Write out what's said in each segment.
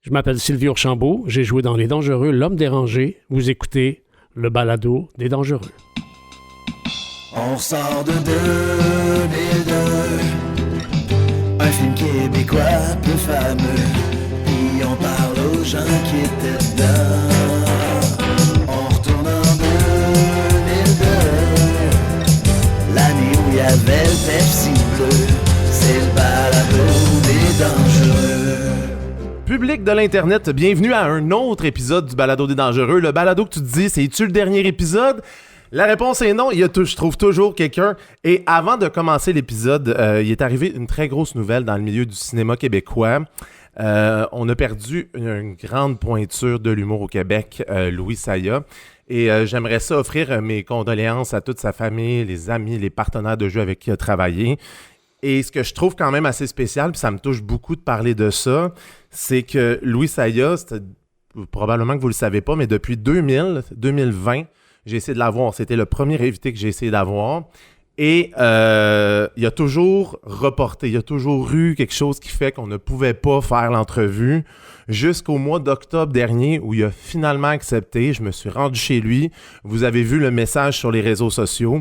Je m'appelle Sylvie Archambault, j'ai joué dans Les Dangereux, L'Homme dérangé. Vous écoutez le balado des Dangereux. On sort de 2002, un film québécois peu fameux, puis on parle aux gens qui étaient dedans. On retourne en 2002, l'année où il y avait le Pepsi bleu, c'est le balado des Dangereux. Public de l'Internet, bienvenue à un autre épisode du Balado des Dangereux. Le balado que tu te dis, c'est-tu le dernier épisode? La réponse est non, je trouve toujours quelqu'un. Et avant de commencer l'épisode, il est arrivé une très grosse nouvelle dans le milieu du cinéma québécois. On a perdu une grande pointure de l'humour au Québec, Louis Saya. Et j'aimerais ça offrir mes condoléances à toute sa famille, les amis, les partenaires de jeu avec qui il a travaillé. Et ce que je trouve quand même assez spécial, puis ça me touche beaucoup de parler de ça, c'est que Louis Saya, probablement que vous le savez pas, mais depuis 2020, j'ai essayé de l'avoir. C'était le premier invité que j'ai essayé d'avoir. Et il a toujours reporté. Il y a toujours eu quelque chose qui fait qu'on ne pouvait pas faire l'entrevue jusqu'au mois d'octobre dernier où il a finalement accepté. Je me suis rendu chez lui. Vous avez vu le message sur les réseaux sociaux.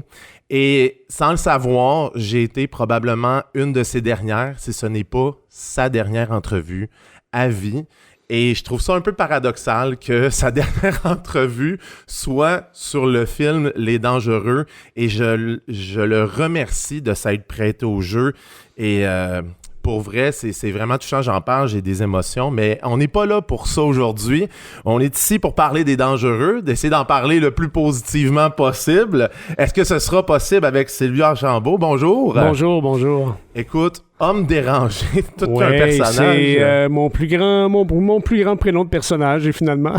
Et sans le savoir, j'ai été probablement une de ses dernières, si ce n'est pas sa dernière entrevue à vie. Et je trouve ça un peu paradoxal que sa dernière entrevue soit sur le film Les Dangereux. Et je le remercie de s'être prêté au jeu. Et pour vrai, c'est vraiment touchant, j'en parle, j'ai des émotions. Mais on n'est pas là pour ça aujourd'hui. On est ici pour parler des Dangereux, d'essayer d'en parler le plus positivement possible. Est-ce que ce sera possible avec Sylvie Archambault? Bonjour. Bonjour. Écoute, Homme dérangé, tout un Ouais, personnage. c'est mon plus grand prénom de personnage, finalement.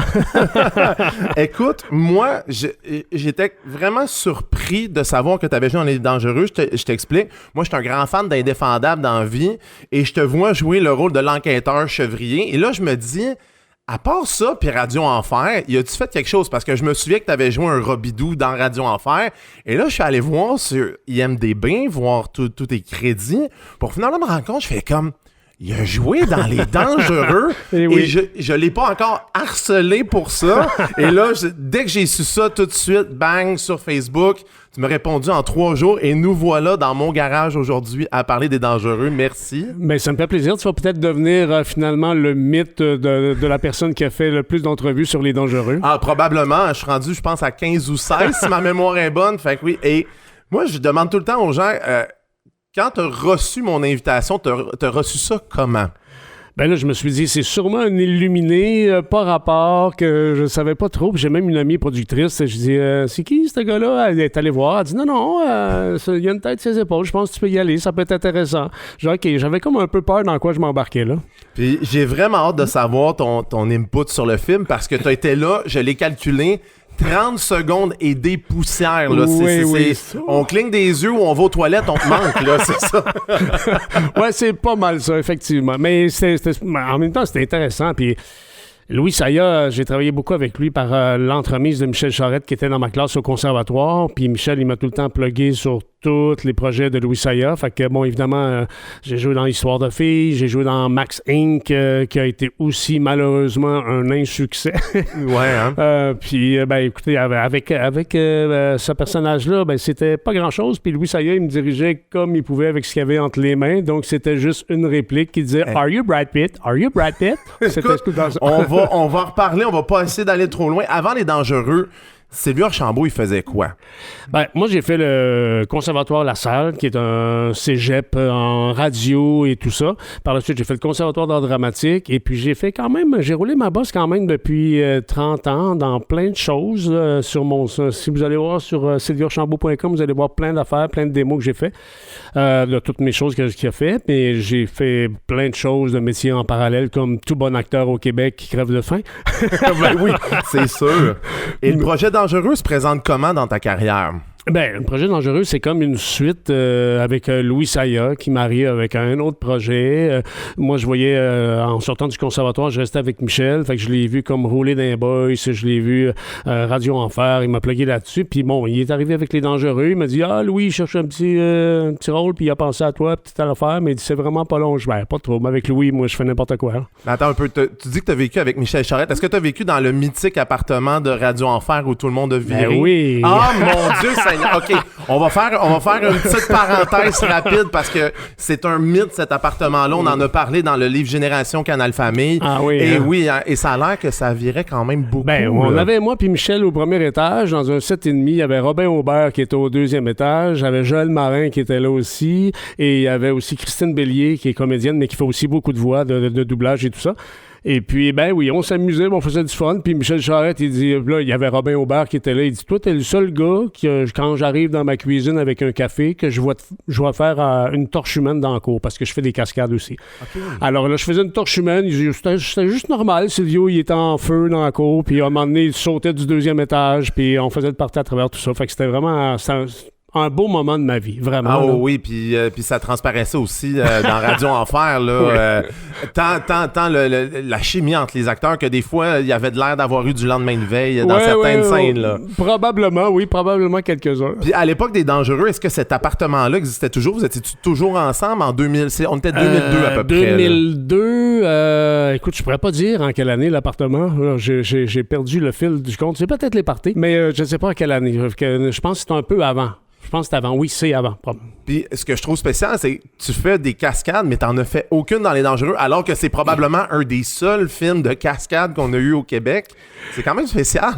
Écoute, moi, j'étais vraiment surpris de savoir que tu avais joué dans Les Dangereux. Je t'explique. Moi, je suis un grand fan d'Indéfendable dans la vie et je te vois jouer le rôle de l'enquêteur chevrier. Et là, je me dis, à part ça, puis Radio Enfer, y a-tu fait quelque chose? Parce que je me souviens que tu avais joué un Robidou dans Radio Enfer. Et là, je suis allé voir sur IMDb, voir tous tes crédits. Pour finalement me rendre compte, je fais comme... Il a joué dans Les Dangereux et je l'ai pas encore harcelé pour ça. Et là, dès que j'ai su ça, tout de suite, bang, sur Facebook, tu m'as répondu en 3 jours et nous voilà dans mon garage aujourd'hui à parler des Dangereux. Merci. Ben, ça me fait plaisir. Tu vas peut-être devenir finalement le mythe de la personne qui a fait le plus d'entrevues sur Les Dangereux. Ah, probablement. Je suis rendu, je pense, à 15 ou 16 si ma mémoire est bonne. Fait que oui. Et moi, je demande tout le temps aux gens... quand tu as reçu mon invitation, tu as reçu ça comment? Ben là, je me suis dit, c'est sûrement un illuminé par rapport que je savais pas trop. Puis j'ai même une amie productrice. Je dis, c'est qui ce gars-là? Elle est allée voir. Elle dit, non, il y a une tête sur ses épaules. Je pense que tu peux y aller. Ça peut être intéressant. J'ai dit, OK, j'avais comme un peu peur dans quoi je m'embarquais là. Puis j'ai vraiment hâte de savoir ton input sur le film parce que tu as été là, je l'ai calculé. 30 secondes et des poussières, là. Oui. On cligne des yeux ou on va aux toilettes, on te manque, là, c'est ça. Ouais, c'est pas mal ça, effectivement. Mais en même temps, c'était intéressant. Puis Louis Saya, j'ai travaillé beaucoup avec lui par l'entremise de Michel Charette qui était dans ma classe au conservatoire. Puis Michel, il m'a tout le temps plugué sur tous les projets de Louis Saya. Fait que, bon, évidemment, j'ai joué dans Histoire de filles, j'ai joué dans Max Inc., qui a été aussi, malheureusement, un insuccès. Ouais, hein? Puis, ben, écoutez, avec ce personnage-là, ben, c'était pas grand-chose. Puis Louis Saya, il me dirigeait comme il pouvait avec ce qu'il avait entre les mains. Donc, c'était juste une réplique qui disait « Are you Brad Pitt? Are you Brad Pitt? » Écoute, on va en reparler, on va pas essayer d'aller trop loin. Avant Les Dangereux, Sylvie Archambault, il faisait quoi? Ben, moi, j'ai fait le Conservatoire La Salle, qui est un cégep en radio et tout ça. Par la suite, j'ai fait le Conservatoire d'art dramatique. Et puis, j'ai roulé ma bosse quand même depuis 30 ans dans plein de choses. Si vous allez voir sur sylviearchambault.com, vous allez voir plein d'affaires, plein de démos que j'ai fait. De toutes mes choses qu'il a fait. Mais j'ai fait plein de choses de métiers en parallèle, comme tout bon acteur au Québec qui crève de faim. Ben oui, c'est sûr. Et le projet Dangereux se présente comment dans ta carrière? Ben, le projet dangereux, c'est comme une suite avec Louis Saya qui marie avec un autre projet. Moi, je voyais, en sortant du conservatoire, je restais avec Michel, fait que je l'ai vu comme rouler dans les boys, je l'ai vu Radio Enfer, il m'a plugué là-dessus, puis bon, il est arrivé avec Les Dangereux, il m'a dit « Ah, Louis, il cherche un petit rôle, puis il a pensé à toi, petite affaire, mais il dit « C'est vraiment pas long. » Je dis « Ben, pas trop, mais avec Louis, moi, je fais n'importe quoi. Hein. » Mais attends un peu, tu dis que tu as vécu avec Michel Charette. Est-ce que tu as vécu dans le mythique appartement de Radio Enfer où tout le monde a viré? Ben oui! Ah, mon Dieu, Seigneur! OK, on va faire une petite parenthèse rapide parce que c'est un mythe, cet appartement-là. On en a parlé dans le livre Génération Canal Famille. Ah oui. Et hein? oui, hein, et ça a l'air que ça virait quand même beaucoup. Ben, on avait moi puis Michel au premier étage, dans un 7,5. Il y avait Robin Aubert qui était au deuxième étage. J'avais Joël Marin qui était là aussi. Et il y avait aussi Christine Bélier qui est comédienne, mais qui fait aussi beaucoup de voix, de doublage et tout ça. Et puis, ben oui, on s'amusait, on faisait du fun. Puis Michel Charette, il dit, là, il y avait Robin Aubert qui était là. Il dit, toi, t'es le seul gars qui, quand j'arrive dans ma cuisine avec un café, que je vais faire une torche humaine dans le cours parce que je fais des cascades aussi. Okay. Alors là, je faisais une torche humaine. Il dit, c'était juste normal. Silvio, il était en feu dans la cour. Puis à un moment donné, il sautait du deuxième étage. Puis on faisait le party à travers tout ça. Fait que c'était vraiment... un beau moment de ma vie, vraiment. Ah oui, puis ça transparaissait aussi dans Radio Enfer, là. Tant la chimie entre les acteurs que des fois, il y avait de l'air d'avoir eu du lendemain de veille dans certaines scènes, là. Probablement quelques-uns. Puis à l'époque des Dangereux, est-ce que cet appartement-là existait toujours? Vous étiez toujours ensemble en 2000? On était 2002 à peu près. 2002, écoute, je pourrais pas dire en quelle année l'appartement. J'ai perdu le fil du compte. C'est peut-être les parties, mais je ne sais pas en quelle année. Je pense que c'est un peu avant. Je pense que c'est avant. Oui, c'est avant. Puis ce que je trouve spécial, c'est que tu fais des cascades, mais t'en as fait aucune dans Les Dangereux, alors que c'est probablement un des seuls films de cascades qu'on a eu au Québec. C'est quand même spécial.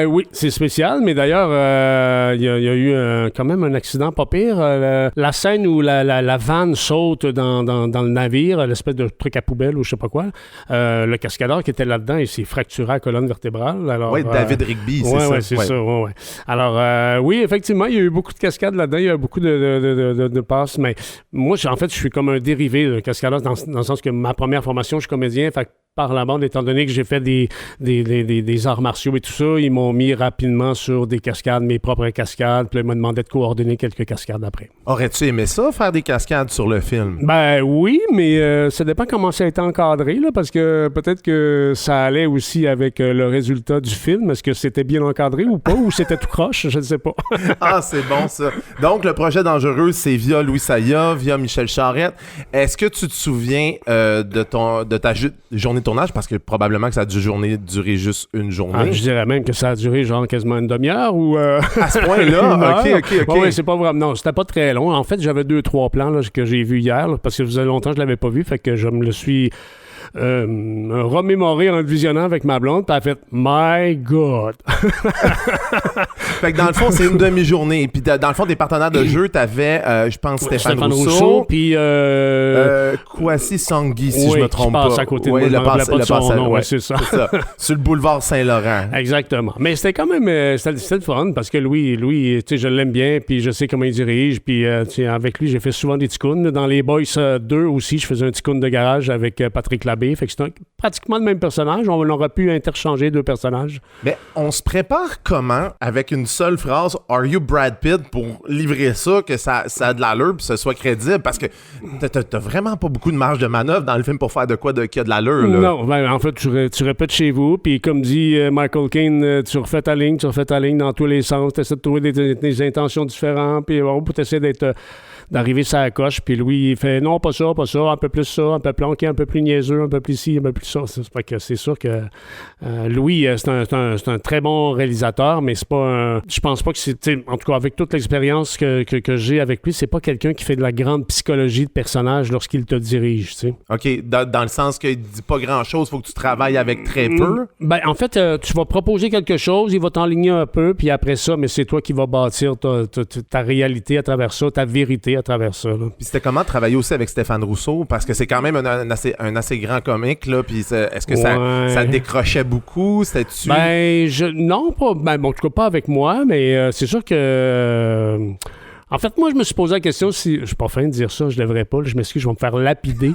Oui, c'est spécial, mais d'ailleurs, il y a eu quand même un accident pas pire. La scène où la vanne saute dans le navire, l'espèce de truc à poubelle ou je sais pas quoi, le cascadeur qui était là-dedans, il s'est fracturé la colonne vertébrale. Oui, David Rigby, c'est ça. Oui, c'est ça. Ouais. Alors, oui, effectivement, il y a eu beaucoup de cascades là-dedans, il y a eu beaucoup de passes, mais moi, en fait, je suis comme un dérivé de cascadeur dans le sens que ma première formation, je suis comédien, fait que par la bande, étant donné que j'ai fait des arts martiaux et tout ça, ils m'ont mis rapidement sur des cascades, mes propres cascades, puis ils m'ont demandé de coordonner quelques cascades après. Aurais-tu aimé ça, faire des cascades sur le film? Ben oui, mais ça dépend comment ça a été encadré, là, parce que peut-être que ça allait aussi avec le résultat du film. Est-ce que c'était bien encadré ou pas, ou c'était tout croche? Je ne sais pas. Ah, c'est bon ça. Donc, le projet Dangereux, c'est via Louis Saya, via Michel Charette. Est-ce que tu te souviens de ta journée de tournage, parce que probablement que ça a duré juste une journée. Ah, je dirais même que ça a duré genre quasiment une demi-heure ou... À ce point-là? OK. Oui, c'est pas vraiment... Non, c'était pas très long. En fait, j'avais 2-3 plans là, que j'ai vus hier, là, parce que ça faisait longtemps que je l'avais pas vu, fait que je me le suis... remémoré en le visionnant avec ma blonde, puis elle a fait « My God! » Fait que dans le fond, c'est une demi-journée. Puis dans le fond, des partenaires de jeu, t'avais, je pense, Stéphane Rousseau. Puis... Kwasi Sangui, si je me trompe pas. Oui, qui passe à côté de moi, je me rappelais pas de son nom. C'est ça. Sur le boulevard Saint-Laurent. Exactement. Mais c'était quand même... c'était le fun, parce que Louis, tu sais, je l'aime bien, puis je sais comment il dirige, puis avec lui, j'ai fait souvent des ticounes. Dans les Boys 2 aussi, je faisais un ticoune de garage avec Patrick Labbé. Fait que c'est pratiquement le même personnage. On aurait pu interchanger 2 personnages. Mais on se prépare comment, avec une seule phrase « Are you Brad Pitt » pour livrer ça, que ça a de l'allure, puis ce soit crédible? Parce que t'as vraiment pas beaucoup de marge de manœuvre dans le film pour faire de quoi qui a de l'allure. Là. Non, ben, en fait, tu répètes chez vous, puis comme dit Michael Caine, tu refais ta ligne dans tous les sens, tu essaies de trouver des intentions différentes, puis tu essaies d'arriver sur la coche, puis Louis, il fait non, pas ça, un peu plus ça, un peu planqué, un peu plus niaiseux, un peu plus ci, un peu plus ça. C'est sûr que Louis, c'est un très bon réalisateur, mais c'est pas je pense pas que c'est, en tout cas, avec toute l'expérience que j'ai avec lui, c'est pas quelqu'un qui fait de la grande psychologie de personnage lorsqu'il te dirige, tu sais. OK, dans le sens qu'il dit pas grand-chose, faut que tu travailles avec très peu. Ben, en fait, tu vas proposer quelque chose, il va t'enligner un peu, puis après ça, mais c'est toi qui vas bâtir ta réalité à travers ça, ta vérité à travers ça. Là. Puis c'était comment de travailler aussi avec Stéphane Rousseau? Parce que c'est quand même un assez grand comique, là, puis est-ce que ça décrochait beaucoup? C'était-tu... Ben, non, pas... Ben, bon, en tout cas, pas avec moi, mais c'est sûr que... En fait, moi, je me suis posé la question si... Je suis pas fin de dire ça, je devrais pas. Je m'excuse, je vais me faire lapider.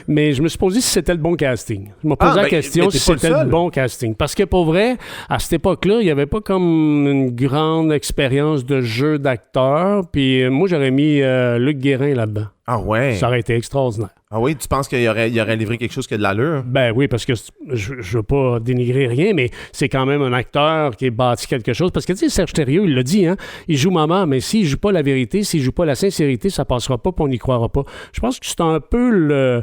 Mais je me suis posé si c'était le bon casting. Je me posé la question si c'était le bon casting. Parce que pour vrai, à cette époque-là, il n'y avait pas comme une grande expérience de jeu d'acteur. Puis moi, j'aurais mis Luc Guérin là-dedans. Ah ouais? Ça aurait été extraordinaire. Ah oui? Tu penses qu'il aurait livré quelque chose qui a de l'allure? Ben oui, parce que je veux pas dénigrer rien, mais c'est quand même un acteur qui est bâti quelque chose. Parce que, tu sais, Serge Thériault, il l'a dit, hein, il joue maman, mais s'il joue pas la vérité, s'il joue pas la sincérité, ça passera pas, puis on n'y croira pas. Je pense que c'est un peu le...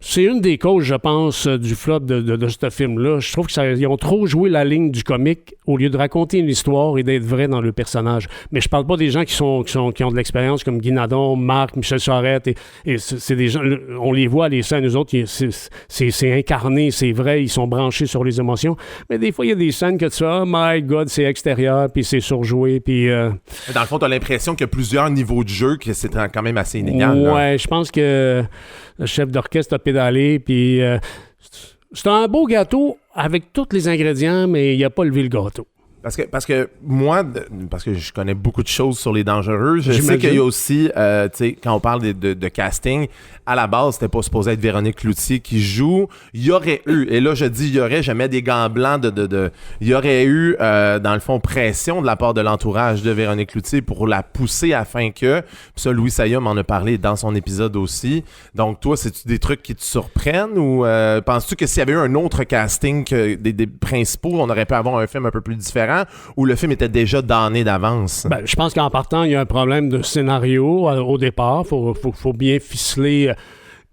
C'est une des causes, je pense, du flop de ce film-là. Je trouve qu'ils ont trop joué la ligne du comique au lieu de raconter une histoire et d'être vrai dans le personnage. Mais je parle pas des gens qui ont de l'expérience comme Guy Nadon, Marc, Michel Charette. Et c'est des gens, on les voit, les scènes, nous autres, c'est incarné, c'est vrai, ils sont branchés sur les émotions. Mais des fois, il y a des scènes que tu fais, oh my God, c'est extérieur, puis c'est surjoué, puis... Dans le fond, tu as l'impression qu'il y a plusieurs niveaux de jeu, que c'est quand même assez inégal. Ouais, là. je pense que le chef d'orchestre a pédalé, puis c'est un beau gâteau avec tous les ingrédients, mais il n'a pas levé le gâteau. Parce que moi, parce que je connais beaucoup de choses sur les dangereux, je sais qu'il y a aussi, tu sais, quand on parle de casting, à la base, c'était pas supposé être Véronique Cloutier qui joue. Il y aurait eu, et là je dis il y aurait, je mets des gants blancs il y aurait eu, dans le fond, pression de la part de l'entourage de Véronique Cloutier pour la pousser afin que, puis ça, Louis Saya m'en a parlé dans son épisode aussi. Donc toi, c'est-tu des trucs qui te surprennent ou penses-tu que s'il y avait eu un autre casting que des principaux, on aurait pu avoir un film un peu plus différent? Où le film était déjà donné d'avance? Ben, je pense qu'en partant, il y a un problème de scénario au départ. Faut bien ficeler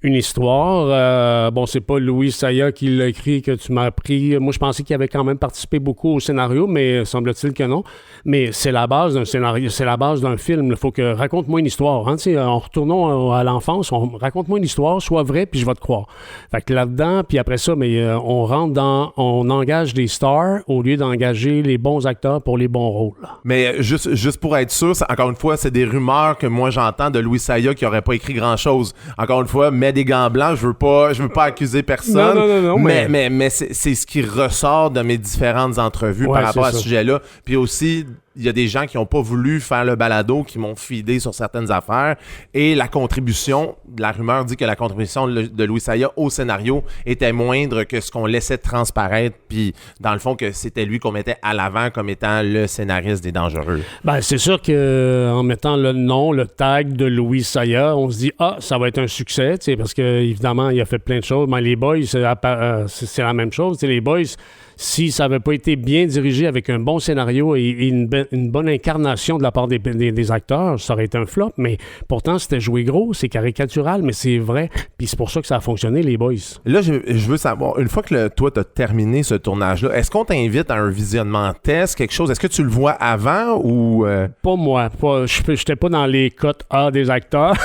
une histoire. Bon, c'est pas Louis Saya qui l'a écrit que tu m'as appris. Moi, je pensais qu'il avait quand même participé beaucoup au scénario, mais semble-t-il que non. Mais c'est la base d'un scénario, c'est la base d'un film. Il faut que raconte-moi une histoire. Hein? En retournant à l'enfance, raconte-moi une histoire, sois vrai, puis je vais te croire. Fait que là-dedans, puis après ça, mais on engage des stars au lieu d'engager les bons acteurs pour les bons rôles. Mais juste pour être sûr, encore une fois, c'est des rumeurs que moi j'entends de Louis Saya qui aurait pas écrit grand-chose. Encore une fois, mets des gants blancs, je veux pas accuser personne. Non, mais c'est ce qui ressort de mes différentes entrevues par rapport à ce sujet-là. Puis aussi, il y a des gens qui n'ont pas voulu faire le balado, qui m'ont fidé sur certaines affaires. Et la rumeur dit que la contribution de Louis Saya au scénario était moindre que ce qu'on laissait transparaître. Puis, dans le fond, que c'était lui qu'on mettait à l'avant comme étant le scénariste des Dangereux. Ben, c'est sûr qu'en mettant le nom, le tag de Louis Saya, on se dit, ça va être un succès, parce que évidemment, il a fait plein de choses. Mais les Boys, c'est la même chose. Les Boys, si ça n'avait pas été bien dirigé avec un bon scénario et une bonne incarnation de la part des acteurs, ça aurait été un flop, mais pourtant, c'était joué gros, c'est caricatural, mais c'est vrai, puis c'est pour ça que ça a fonctionné, les Boys. Là, je veux savoir, une fois que toi, tu as terminé ce tournage-là, est-ce qu'on t'invite à un visionnement test, quelque chose? Est-ce que tu le vois avant ou... Pas moi. Je n'étais pas dans les cotes A des acteurs.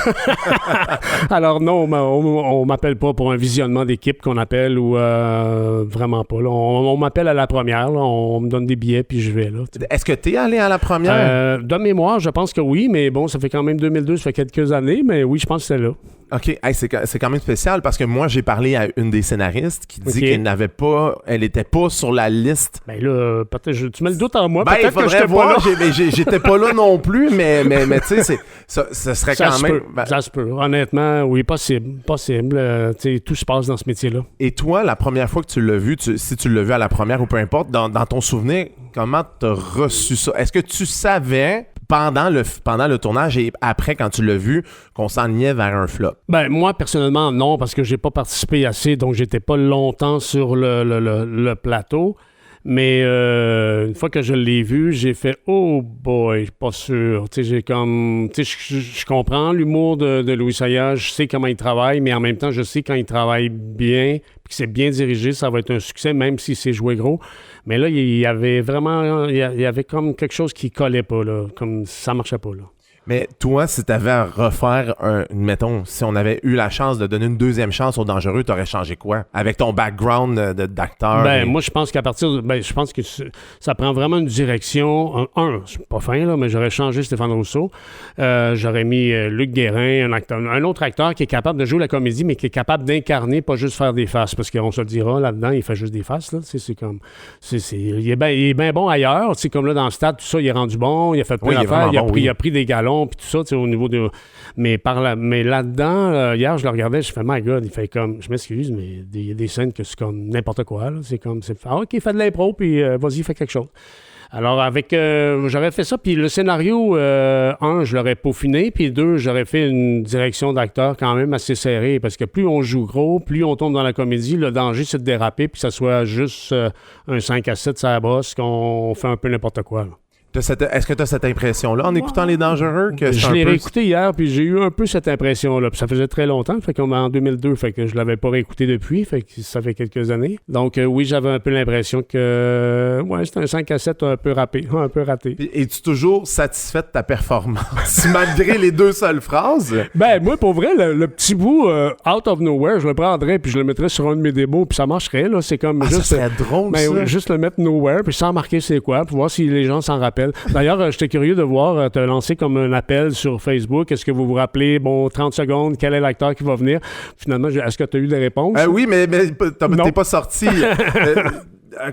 Alors non, on m'appelle pas pour un visionnement d'équipe qu'on appelle ou vraiment pas. Là, on m'appelle à la première, là, on me donne des billets puis je vais là. Est-ce que tu es allé à la première? De mémoire, je pense que oui, mais bon, ça fait quand même 2002, ça fait quelques années, mais oui, je pense que c'est là. OK. Hey, c'est quand même spécial parce que moi, j'ai parlé à une des scénaristes qui dit qu'elle était pas sur la liste. Ben là, peut-être, tu mets le doute en moi. Ben, peut-être il faudrait que voir. J'étais pas là non plus, mais tu sais, ça serait quand même... Ça se peut. Honnêtement, oui, possible. Tout se passe dans ce métier-là. Et toi, la première fois que tu l'as vu, si tu l'as vu à la première ou peu importe, dans ton souvenir, comment t'as reçu ça? Est-ce que tu savais... Pendant le tournage et après, quand tu l'as vu, qu'on s'enlignait vers un flop? Ben, moi, personnellement, non, parce que j'ai pas participé assez, donc j'étais pas longtemps sur le plateau. Mais une fois que je l'ai vu, j'ai fait « Oh boy, pas sûr ». Tu sais, j'ai comme... Tu sais, je comprends l'humour de Louis Saya, je sais comment il travaille, mais en même temps, je sais quand il travaille bien, puis que c'est bien dirigé, ça va être un succès, même si c'est joué gros. Mais là, il y avait vraiment... Il y avait comme quelque chose qui collait pas, là, comme ça marchait pas, là. Mais toi, si tu avais à refaire mettons, si on avait eu la chance de donner une deuxième chance aux Dangereux, tu aurais changé quoi? Avec ton background d'acteur? Moi, je pense qu'à partir je pense que ça prend vraiment une direction. C'est pas fin, là, mais j'aurais changé Stéphane Rousseau. J'aurais mis Luc Guérin, un autre acteur qui est capable de jouer la comédie, mais qui est capable d'incarner, pas juste faire des faces. Parce qu'on se le dira, là-dedans, il fait juste des faces, là. C'est comme... il est bien bon ailleurs. Comme là, dans le stade, tout ça, il est rendu bon. Il a fait plein d'affaires. Il a pris des galons. bon, puis tout ça, tu sais, au niveau de... Mais là-dedans, hier, je le regardais, je fais, my God, il fait comme, je m'excuse, mais il y a des scènes que c'est comme n'importe quoi, là. C'est comme, OK, fais de l'impro, puis vas-y, fais quelque chose. Alors, j'aurais fait ça, puis le scénario, je l'aurais peaufiné, puis 2, j'aurais fait une direction d'acteur quand même assez serrée, parce que plus on joue gros, plus on tombe dans la comédie, le danger, c'est de déraper, puis que ça soit juste un 5-7 sur la bosse, qu'on fait un peu n'importe quoi, là. Est-ce que tu as cette impression-là en écoutant Les Dangereux? Que je l'ai réécouté hier, puis j'ai eu un peu cette impression-là. Puis ça faisait très longtemps, fait comme en 2002, fait que je l'avais pas réécouté depuis, fait que ça fait quelques années. Donc oui, j'avais un peu l'impression que c'était un 5-7 un peu raté. Es-tu toujours satisfait de ta performance, malgré les 2 seules phrases? Ben moi, pour vrai, le petit bout Out of Nowhere, je le prendrais, puis je le mettrais sur un de mes démos, puis ça marcherait, là. C'est comme juste... ça serait drôle, ça. Juste le mettre Nowhere, puis sans marquer c'est quoi, pour voir si les gens s'en rappellent. D'ailleurs, j'étais curieux de voir, tu as lancé comme un appel sur Facebook. Est-ce que vous vous rappelez, 30 secondes, quel est l'acteur qui va venir? Finalement, est-ce que tu as eu des réponses? Oui, mais t'es pas sorti.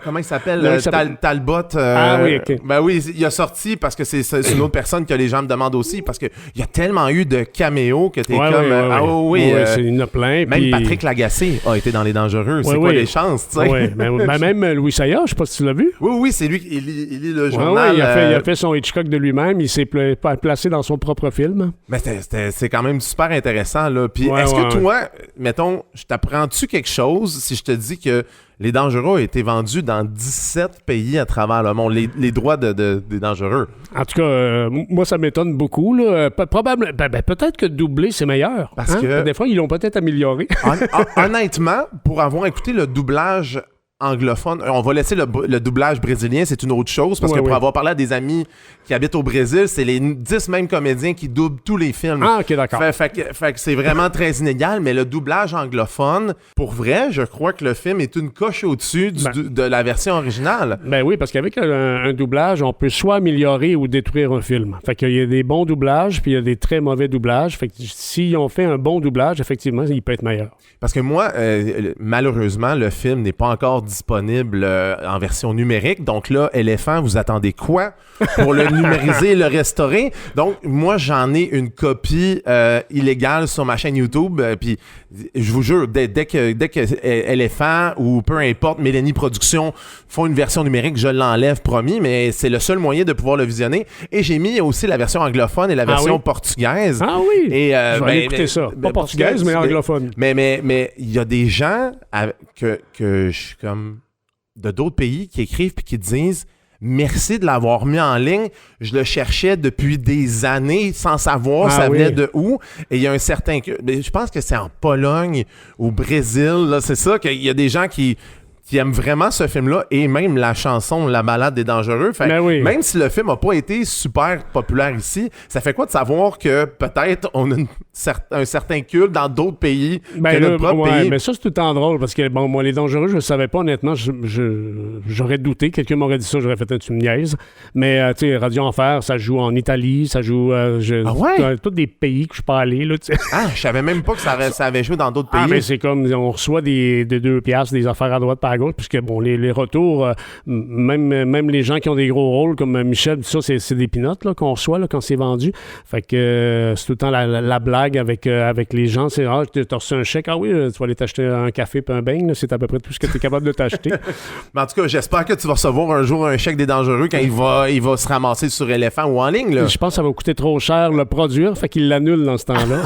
Comment il s'appelle? Talbot. Oui, OK. Ben oui, il a sorti parce que c'est une autre personne que les gens me demandent aussi, parce qu'il y a tellement eu de caméos que t'es il y en a plein. Même Patrick Lagacé a été dans Les Dangereux. C'est quoi les chances, tu sais? Oui, même Louis Saya, je sais pas si tu l'as vu. Oui, c'est lui, il lit le journal. Il a fait son Hitchcock de lui-même, il s'est placé dans son propre film. Mais c'est quand même super intéressant, là. Puis est-ce que toi, mettons, je t'apprends-tu quelque chose si je te dis que Les Dangereux ont été vendus dans 17 pays à travers le monde, les droits des Dangereux? En tout cas, moi, ça m'étonne beaucoup, là. Probablement, peut-être que doubler, c'est meilleur. Parce que... Des fois, ils l'ont peut-être amélioré. Honnêtement, pour avoir écouté le doublage anglophone, on va laisser le doublage brésilien, c'est une autre chose, parce que pour avoir parlé à des amis qui habitent au Brésil, c'est les 10 mêmes comédiens qui doublent tous les films. Ah, OK, d'accord. Fait que c'est vraiment très inégal, mais le doublage anglophone, pour vrai, je crois que le film est une coche au-dessus de la version originale. Ben oui, parce qu'avec un doublage, on peut soit améliorer ou détruire un film. Fait qu'il y a des bons doublages, puis il y a des très mauvais doublages. Fait que s'ils ont fait un bon doublage, effectivement, il peut être meilleur. Parce que moi, malheureusement, le film n'est pas encore disponible en version numérique. Donc là, Éléphant, vous attendez quoi pour le numériser et le restaurer? Donc, moi, j'en ai une copie illégale sur ma chaîne YouTube. Puis, je vous jure, dès que Éléphant ou peu importe, Mélanie Productions font une version numérique, je l'enlève, promis. Mais c'est le seul moyen de pouvoir le visionner. Et j'ai mis aussi la version anglophone et la version portugaise. Ah oui? Et, je vais aller écouter ça. Pas portugaise, mais anglophone. Mais il y a des gens que je suis comme de d'autres pays qui écrivent puis qui disent merci de l'avoir mis en ligne. Je le cherchais depuis des années sans savoir ça venait de où. Et il y a un certain... Je pense que c'est en Pologne, au Brésil. Là, c'est ça qu'il y a des gens qui aiment vraiment ce film-là et même la chanson La Balade des Dangereux. Fait même si le film n'a pas été super populaire ici, ça fait quoi de savoir que peut-être on a un certain culte dans d'autres pays que notre propre pays? Mais ça, c'est tout le temps drôle parce que, bon, moi, Les Dangereux, je ne savais pas, honnêtement. J'aurais douté. Quelqu'un m'aurait dit ça, j'aurais fait tu me niaises. Mais, tu sais, Radio Enfer, ça joue en Italie, ça joue tous des pays que je suis pas allé, là, tu sais. Ah, je savais même pas que ça avait joué dans d'autres pays. Ah, mais c'est comme, on reçoit des 2 piastres, des affaires à droite, à gauche, puisque, bon, les retours, même les gens qui ont des gros rôles, comme Michel, tout ça, c'est des pinottes, là, qu'on reçoit, là, quand c'est vendu. Fait que c'est tout le temps la blague avec les gens, c'est t'as reçu un chèque, oui, tu vas aller t'acheter un café puis un beigne, là, c'est à peu près tout ce que tu es capable de t'acheter. Mais en tout cas, j'espère que tu vas recevoir un jour un chèque des Dangereux quand il va se ramasser sur Éléphant ou en ligne, là. Je pense que ça va coûter trop cher le produire, fait qu'il l'annule dans ce temps-là.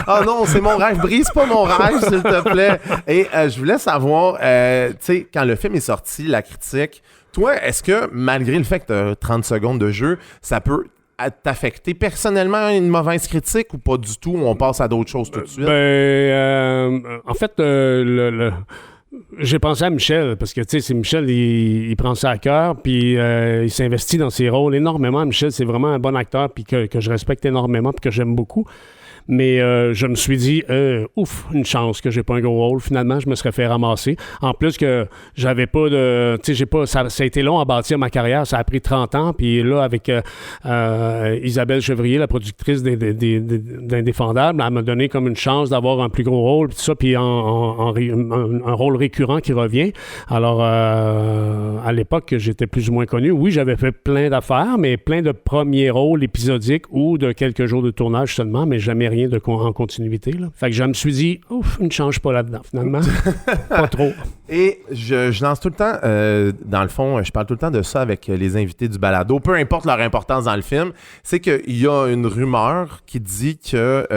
Ah non, c'est mon rêve, brise pas mon rêve, s'il te plaît. Et je voulais savoir, tu sais, quand le film est sorti, la critique, toi, est-ce que malgré le fait que tu as 30 secondes de jeu, ça peut t'affecter personnellement une mauvaise critique ou pas du tout? On passe à d'autres choses tout de suite? En fait, j'ai pensé à Michel, parce que, tu sais, c'est Michel, il prend ça à cœur, puis il s'investit dans ses rôles énormément. Michel, c'est vraiment un bon acteur, puis que je respecte énormément, puis que j'aime beaucoup. Mais je me suis dit, ouf, une chance que j'ai pas un gros rôle. Finalement, je me serais fait ramasser. En plus que j'avais pas de... Tu sais, j'ai pas... Ça a été long à bâtir ma carrière. Ça a pris 30 ans. Puis là, avec Isabelle Chevrier, la productrice d'Indéfendable, elle m'a donné comme une chance d'avoir un plus gros rôle. Puis tout ça, puis un rôle récurrent qui revient. Alors, à l'époque, j'étais plus ou moins connu. Oui, j'avais fait plein d'affaires, mais plein de premiers rôles épisodiques ou de quelques jours de tournage seulement, mais jamais rien en continuité. Là. Fait que je me suis dit, ouf, ne change pas là-dedans, finalement. Pas trop. Et je lance tout le temps, dans le fond, je parle tout le temps de ça avec les invités du balado, peu importe leur importance dans le film, c'est qu'il y a une rumeur qui dit que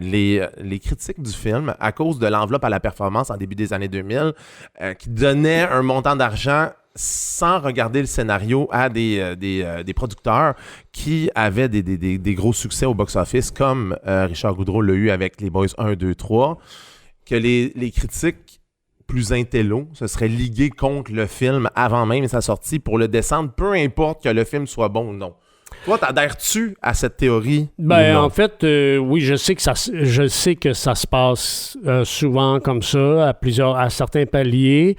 les critiques du film, à cause de l'enveloppe à la performance en début des années 2000, qui donnait un montant d'argent sans regarder le scénario à des producteurs qui avaient des gros succès au box-office, comme Richard Goudreau l'a eu avec Les Boys 1, 2, 3, que les critiques plus intello se seraient ligués contre le film avant même sa sortie pour le descendre, peu importe que le film soit bon ou non. Toi, t'adhères-tu à cette théorie? Ben, en fait, oui, je sais que ça se passe souvent comme ça, à certains paliers.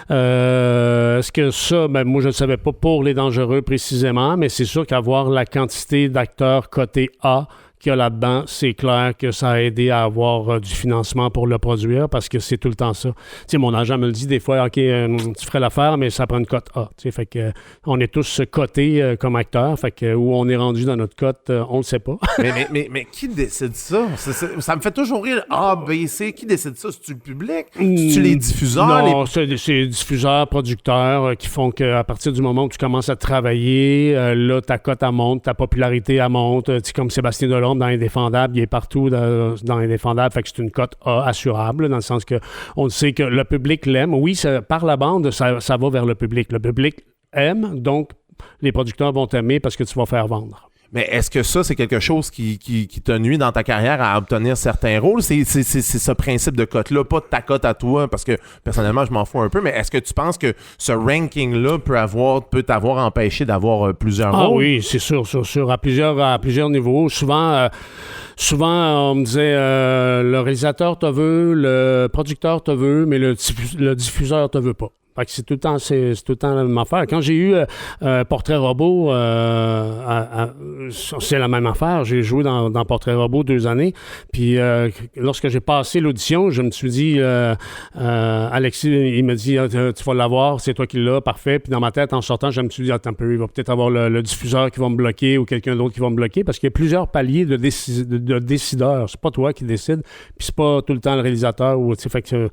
Est-ce que ça, ben moi je ne savais pas pour Les Dangereux précisément, mais c'est sûr qu'avoir la quantité d'acteurs cotés A qu'il y a là-dedans, c'est clair que ça a aidé à avoir du financement pour le produire parce que c'est tout le temps ça. Tu sais, mon agent me le dit des fois, OK, tu ferais l'affaire, mais ça prend une cote A. Tu sais, fait que on est tous cotés comme acteurs, fait que où on est rendu dans notre cote, on le sait pas. mais qui décide ça? Ça me fait toujours rire. A, B, C, qui décide ça? C'est-tu le public? C'est-tu les diffuseurs? Non, c'est les diffuseurs, producteurs qui font qu'à partir du moment où tu commences à travailler, là, ta cote, elle monte, ta popularité, elle monte. Tu sais, comme Sébastien Delorme dans Indéfendable, il est partout dans Indéfendable, fait que c'est une cote A assurable, dans le sens que on sait que le public l'aime. Oui, par la bande, ça va vers le public. Le public aime, donc les producteurs vont t'aimer parce que tu vas faire vendre. Mais est-ce que ça, c'est quelque chose qui te nuit dans ta carrière à obtenir certains rôles? C'est ce principe de cote-là, pas de ta cote à toi, parce que personnellement, je m'en fous un peu, mais est-ce que tu penses que ce ranking-là peut t'avoir empêché d'avoir plusieurs rôles? Ah oui, c'est sûr, à plusieurs niveaux. Souvent, on me disait, le réalisateur te veut, le producteur te veut, mais le diffuseur te veut pas. Fait que c'est tout le temps la même affaire. Quand j'ai eu Portrait Robot, c'est la même affaire. J'ai joué dans Portrait Robot 2 années. Puis lorsque j'ai passé l'audition, je me suis dit, Alexis, il me dit, tu vas l'avoir, c'est toi qui l'as, parfait. Puis dans ma tête, en sortant, je me suis dit, attends un peu, il va peut-être avoir le diffuseur qui va me bloquer ou quelqu'un d'autre qui va me bloquer, parce qu'il y a plusieurs paliers de décideurs. C'est pas toi qui décides, puis c'est pas tout le temps le réalisateur. Fait que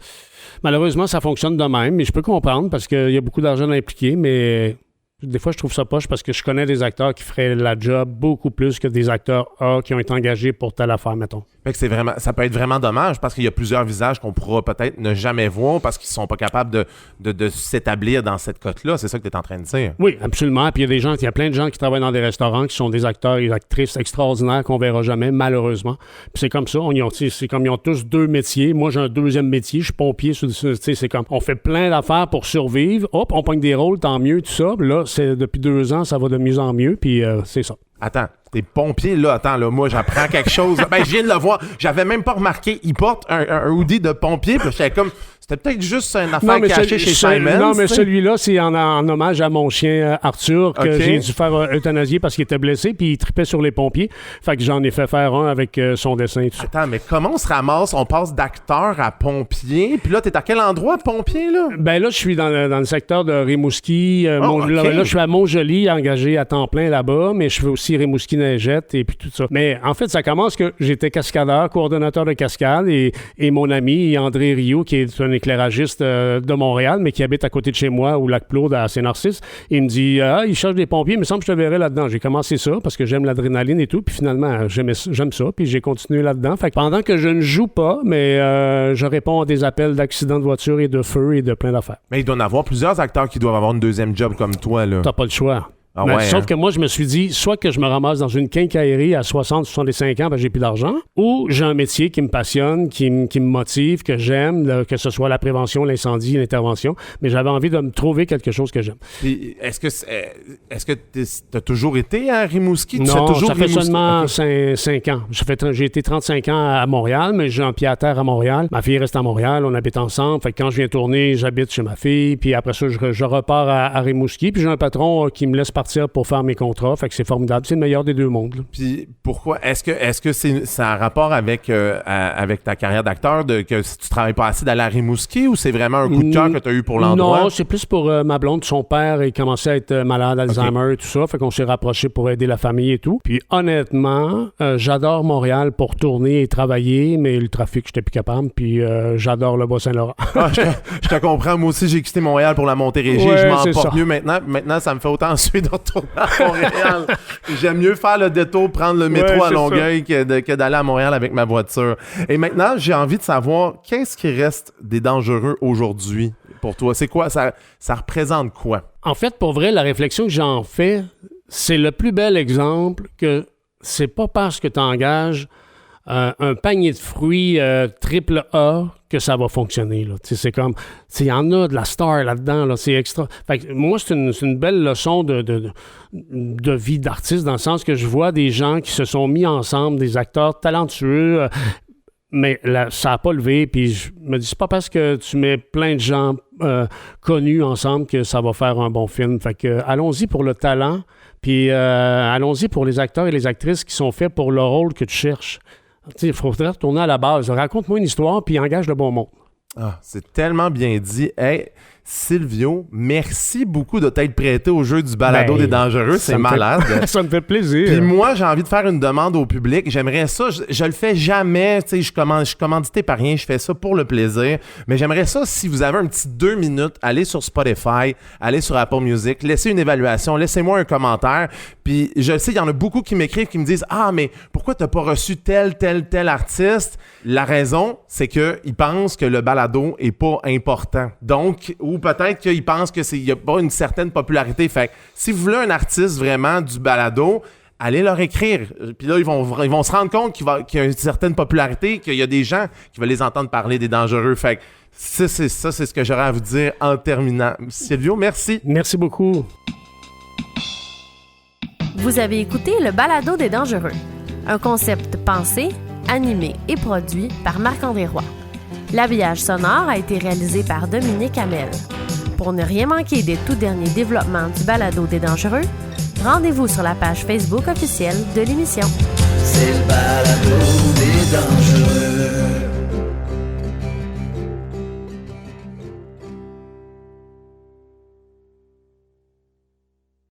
malheureusement, ça fonctionne de même, mais je peux comprendre parce qu'il y a beaucoup d'argent impliqué, mais des fois, je trouve ça poche parce que je connais des acteurs qui feraient la job beaucoup plus que des acteurs A qui ont été engagés pour telle affaire, mettons. Fait que ça peut être vraiment dommage parce qu'il y a plusieurs visages qu'on pourra peut-être ne jamais voir parce qu'ils sont pas capables de s'établir dans cette cote-là. C'est ça que tu es en train de dire. Oui, absolument. Puis il y a plein de gens qui travaillent dans des restaurants qui sont des acteurs et actrices extraordinaires qu'on verra jamais, malheureusement. Puis c'est comme ça. C'est comme ils ont tous deux métiers. Moi, j'ai un deuxième métier. Je suis pompier. C'est comme on fait plein d'affaires pour survivre. Hop, on pogne des rôles, tant mieux, tout ça. Puis là, depuis 2 ans, ça va de mieux en mieux. Puis c'est ça. Attends, t'es pompier, là. Attends, là, moi, j'apprends quelque chose. Ben, je viens de le voir. J'avais même pas remarqué. Il porte un hoodie de pompier, puis j'étais comme... C'était peut-être juste une affaire cachée chez Simon. Non, mais celui-là, c'est en hommage à mon chien Arthur que j'ai dû faire euthanasier parce qu'il était blessé puis il tripait sur les pompiers. Fait que j'en ai fait faire un avec son dessin. Tout ça. Attends, mais comment on se ramasse? On passe d'acteur à pompier. Puis là, t'es à quel endroit, pompier, là? Ben là, je suis dans le secteur de Rimouski. Là, je suis à Montjoli, engagé à temps plein là-bas, mais je fais aussi Rimouski-Neigette et puis tout ça. Mais en fait, ça commence que j'étais cascadeur, coordonnateur de cascade et mon ami André Rio, qui est un éclairagiste de Montréal, mais qui habite à côté de chez moi, au Lac-Claude, à Saint-Narcisse. Il me dit, il cherche des pompiers, il me semble que je te verrai là-dedans. J'ai commencé ça parce que j'aime l'adrénaline et tout, puis finalement, j'aime ça, puis j'ai continué là-dedans. Fait que pendant que je ne joue pas, mais je réponds à des appels d'accidents de voiture et de feu et de plein d'affaires. Mais il doit y en avoir plusieurs acteurs qui doivent avoir une deuxième job comme toi, là. T'as pas le choix. Ah Mais ouais, sauf hein? que moi, je me suis dit, soit que je me ramasse dans une quincaillerie à 60, 65 ans, j'ai plus d'argent, ou j'ai un métier qui me passionne, qui me motive, que j'aime, là, que ce soit la prévention, l'incendie, l'intervention, mais j'avais envie de me trouver quelque chose que j'aime. Puis, est-ce que t'as toujours été à Rimouski? Tu fais Non, toujours ça fait Rimouski? seulement Ok. 5 ans. J'ai été 35 ans à Montréal, mais j'ai un pied à terre à Montréal. Ma fille reste à Montréal, on habite ensemble. Fait que quand je viens tourner, j'habite chez ma fille, puis après ça, je repars à Rimouski. Puis j'ai un patron qui me laisse partir pour faire mes contrats. Fait que c'est formidable. C'est le meilleur des deux mondes, là. Puis pourquoi? Est-ce que ça a un rapport avec ta carrière d'acteur, que si tu travailles pas assez d'aller à Rimouski, ou c'est vraiment un coup de cœur que tu as eu pour l'endroit? Non, c'est plus pour ma blonde. Son père, il commençait à être malade d'Alzheimer et tout ça. Fait qu'on s'est rapprochés pour aider la famille et tout. Puis honnêtement, j'adore Montréal pour tourner et travailler, mais le trafic, j'étais plus capable. Puis j'adore le Bas-Saint-Laurent. Ah, je te comprends. Moi aussi, j'ai quitté Montréal pour la Montérégie. Ouais, Je m'en c'est porte ça. mieux maintenant. Maintenant, ça me fait autant suer de retourner à Montréal. J'aime mieux faire le détour, prendre le métro à c'est Longueuil que d'aller à Montréal avec ma voiture. Et maintenant, j'ai envie de savoir, qu'est-ce qui reste des dangereux aujourd'hui pour toi? C'est quoi? Ça représente quoi? En fait, pour vrai, la réflexion que j'en fais, c'est le plus bel exemple que c'est pas parce que tu engages un panier de fruits triple A que ça va fonctionner, là. C'est comme, il y en a de la star là-dedans, là, c'est extra. Fait que moi, c'est une belle leçon de vie d'artiste, dans le sens que je vois des gens qui se sont mis ensemble, des acteurs talentueux, mais là, ça n'a pas levé, puis je me dis, c'est pas parce que tu mets plein de gens connus ensemble que ça va faire un bon film. Fait que allons-y pour le talent, puis allons-y pour les acteurs et les actrices qui sont faits pour le rôle que tu cherches. Il faudrait retourner à la base. Raconte-moi une histoire, puis engage le bon monde. Ah, c'est tellement bien dit. Hey, Silvio, merci beaucoup de t'être prêté au jeu du balado des dangereux. C'est malade. Ça me fait plaisir. Puis moi, j'ai envie de faire une demande au public. J'aimerais ça. Je le fais jamais. Tu sais, je suis commandité par rien. Je fais ça pour le plaisir. Mais j'aimerais ça, si vous avez un petit 2 minutes, allez sur Spotify, allez sur Apple Music, laissez une évaluation, laissez-moi un commentaire. Puis je sais, il y en a beaucoup qui m'écrivent, qui me disent « Ah, mais pourquoi t'as pas reçu tel artiste? » La raison, c'est qu'ils pensent que le balado est pas important. Donc, ou peut-être qu'ils pensent qu'il n'y a pas une certaine popularité. Fait que si vous voulez un artiste vraiment du balado, allez leur écrire. Puis là, ils vont se rendre compte qu'il y a une certaine popularité, qu'il y a des gens qui veulent les entendre parler des dangereux. Fait que c'est ce que j'aurais à vous dire en terminant. Silvio, merci. Merci beaucoup. Vous avez écouté le balado des dangereux, un concept pensé, animé et produit par Marc-André Roy. L'habillage sonore a été réalisé par Dominique Hamel. Pour ne rien manquer des tout derniers développements du balado des dangereux, rendez-vous sur la page Facebook officielle de l'émission. C'est le balado des dangereux.